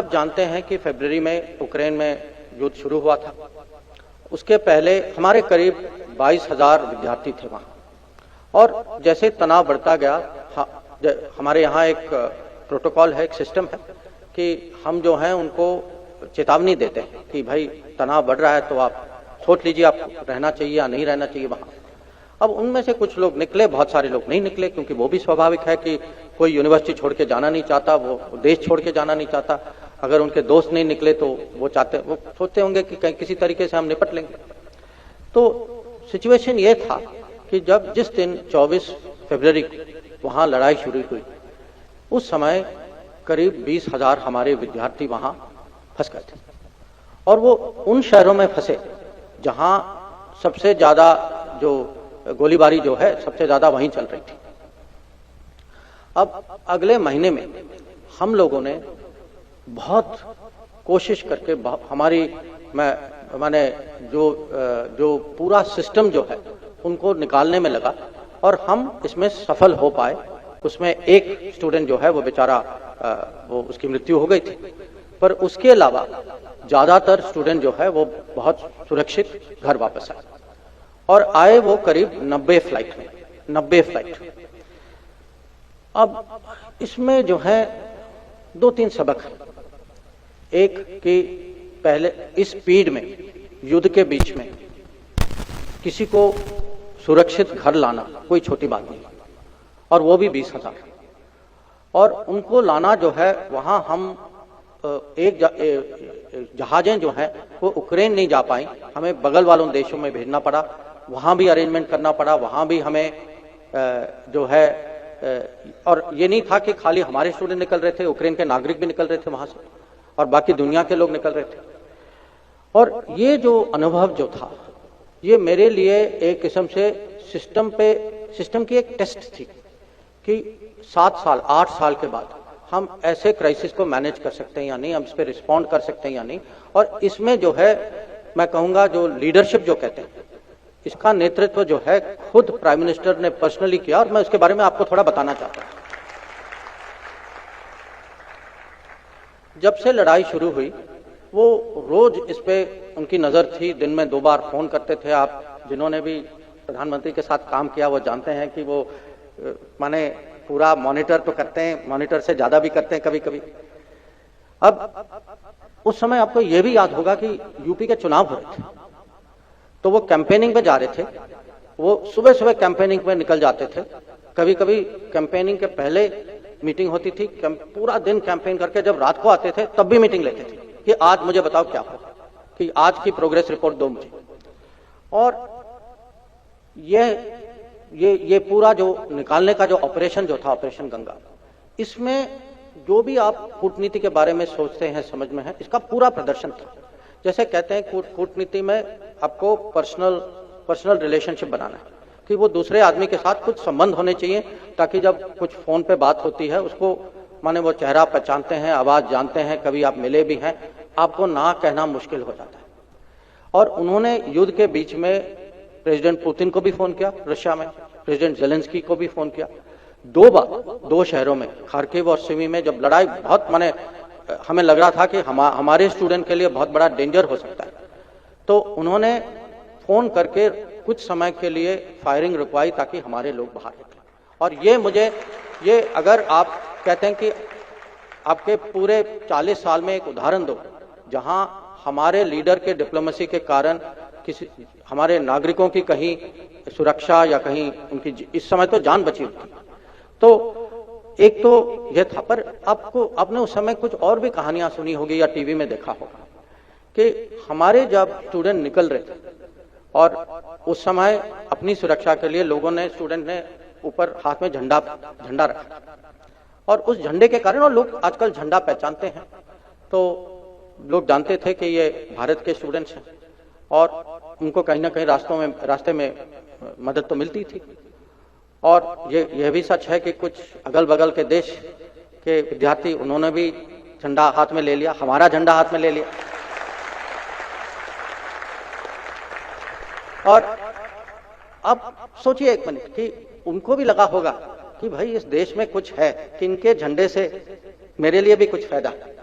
आप जानते हैं कि फरवरी में यूक्रेन में युद्ध शुरू हुआ था। उसके पहले हमारे करीब 22,000 विद्यार्थी थे वहाँ, और जैसे तनाव बढ़ता गया, हमारे यहाँ एक प्रोटोकॉल है, एक सिस्टम है कि हम जो हैं उनको चेतावनी देते हैं कि भाई तनाव बढ़ रहा है तो आप सोच लीजिए आपको रहना चाहिए या नहीं रहना चाहिए वहाँ। अब उनमें से कुछ लोग निकले, बहुत सारे लोग नहीं निकले, क्योंकि वो भी स्वाभाविक है कि कोई यूनिवर्सिटी छोड़ के जाना नहीं चाहता, वो देश छोड़ के जाना नहीं चाहता। अगर उनके दोस्त नहीं निकले तो वो सोचते होंगे कि कहीं किसी तरीके से हम निपट लेंगे। तो सिचुएशन ये था कि जिस दिन 24 फरवरी वहाँ लड़ाई शुरू हुई, उस समय करीब 20,000 हमारे विद्यार्थी वहाँ फंस गए थे, और वो उन शहरों में फंसे जहाँ सबसे ज्यादा जो गोलीबारी जो है सबसे ज्यादा वहीं चल रही थी। अब अगले महीने में हम लोगों ने बहुत कोशिश करके मैंने जो पूरा सिस्टम जो है उनको निकालने में लगा, और हम इसमें सफल हो पाए। उसमें एक स्टूडेंट जो है वो बेचारा वो उसकी मृत्यु हो गई थी, पर उसके अलावा ज्यादातर स्टूडेंट जो है वो बहुत सुरक्षित घर वापस आए, और आए वो करीब 90 फ्लाइट। अब इसमें जो है 2-3 सबक है। एक कि पहले इस स्पीड में, युद्ध के बीच में किसी को सुरक्षित घर लाना कोई छोटी बात नहीं, और वो भी 20,000, और उनको लाना जो है वहां हम जहाजें जो है वो यूक्रेन नहीं जा पाई, हमें बगल वालों देशों में भेजना पड़ा, वहां भी अरेंजमेंट करना पड़ा, वहां भी हमें जो है और ये नहीं था कि खाली हमारे स्टूडेंट निकल रहे थे, यूक्रेन के नागरिक भी निकल रहे थे वहां से, और बाकी दुनिया के लोग निकल रहे थे। और ये जो अनुभव जो था, ये मेरे लिए एक किस्म से सिस्टम की एक टेस्ट थी कि 8 साल के बाद हम ऐसे क्राइसिस को मैनेज कर सकते हैं या नहीं, हम इस पर रिस्पॉन्ड कर सकते हैं या नहीं। और इसमें जो है मैं कहूंगा जो लीडरशिप जो कहते हैं, इसका नेतृत्व जो है खुद प्राइम मिनिस्टर ने पर्सनली किया, और मैं उसके बारे में आपको थोड़ा बताना चाहता हूं। जब से लड़ाई शुरू हुई, वो रोज इस पे उनकी नजर थी, दिन में 2 बार फोन करते थे। आप जिन्होंने भी प्रधानमंत्री के साथ काम किया वो जानते हैं कि वो माने पूरा मॉनिटर तो करते हैं, मॉनिटर से ज्यादा भी करते हैं कभी कभी। अब उस समय आपको यह भी याद होगा कि यूपी के चुनाव हो रहे थे, तो वो कैंपेनिंग पे जा रहे थे। वो सुबह सुबह कैंपेनिंग पे निकल जाते थे, कभी कभी कैंपेनिंग के पहले मीटिंग होती थी, पूरा दिन कैंपेन करके जब रात को आते थे तब भी मीटिंग लेते थे कि आज मुझे बताओ क्या होगा, कि आज की प्रोग्रेस रिपोर्ट दो मुझे। और ये पूरा जो निकालने का जो ऑपरेशन जो था, ऑपरेशन गंगा, इसमें जो भी आप कूटनीति के बारे में सोचते हैं, समझ में है, इसका पूरा प्रदर्शन था। जैसे कहते हैं कूटनीति में आपको पर्सनल रिलेशनशिप बनाना है, कि वो दूसरे आदमी के साथ कुछ संबंध होने चाहिए, ताकि जब कुछ फोन पे बात होती है उसको माने वो चेहरा पहचानते हैं, आवाज जानते हैं, कभी आप मिले भी हैं, आपको ना कहना मुश्किल हो जाता है। और उन्होंने युद्ध के बीच में प्रेसिडेंट पुतिन को भी फोन किया, रशिया में प्रेसिडेंट जेलेंस्की को भी फोन किया, 2 बार 2 शहरों में, खार्किव और सिमी में, जब लड़ाई बहुत माने हमें लग रहा था कि हमारे स्टूडेंट के लिए बहुत बड़ा डेंजर हो सकता है, तो उन्होंने फोन करके कुछ समय के लिए फायरिंग रुकवाई ताकि हमारे लोग बाहर निकले। और ये अगर आप कहते हैं कि आपके पूरे 40 साल में एक उदाहरण दो जहां हमारे लीडर के डिप्लोमेसी के कारण हमारे नागरिकों की कहीं सुरक्षा या कहीं उनकी इस समय तो जान बची हुई थी, तो एक तो यह था। पर आपने उस समय कुछ और भी कहानियां सुनी होगी या टीवी में देखा होगा कि हमारे जब स्टूडेंट निकल रहे थे, और उस समय अपनी सुरक्षा के लिए स्टूडेंट ने ऊपर हाथ में झंडा रखा, और उस झंडे के कारण, और लोग आजकल झंडा पहचानते हैं, तो लोग जानते थे कि ये भारत के स्टूडेंट्स हैं, और उनको कहीं ना कहीं रास्ते में मदद तो मिलती थी। और यह भी सच है कि कुछ अगल बगल के देश के विद्यार्थी, उन्होंने भी झंडा हाथ में ले लिया, हमारा झंडा हाथ में ले लिया। और अब सोचिए एक मिनट कि उनको भी लगा होगा कि भाई इस देश में कुछ है, कि इनके झंडे से मेरे लिए भी कुछ फायदा है।